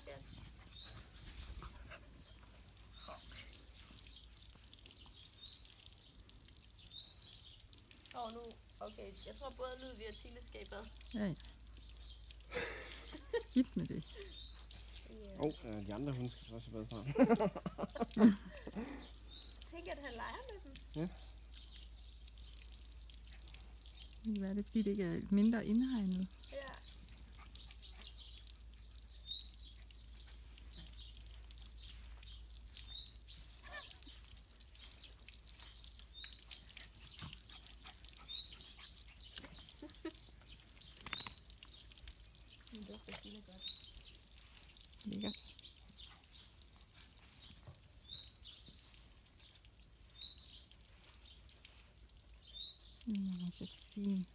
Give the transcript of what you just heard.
skat. Nu, okay, jeg tror både lyd vi har teleskabet. Ja. Skidt med det. De andre hunde skal også have været fra. Tænk, at han leger med dem. Ja. Det kan være det, fordi det ikke er mindre indhegnet. Ja. Det dufter fint godt. Lækkert. Så fint.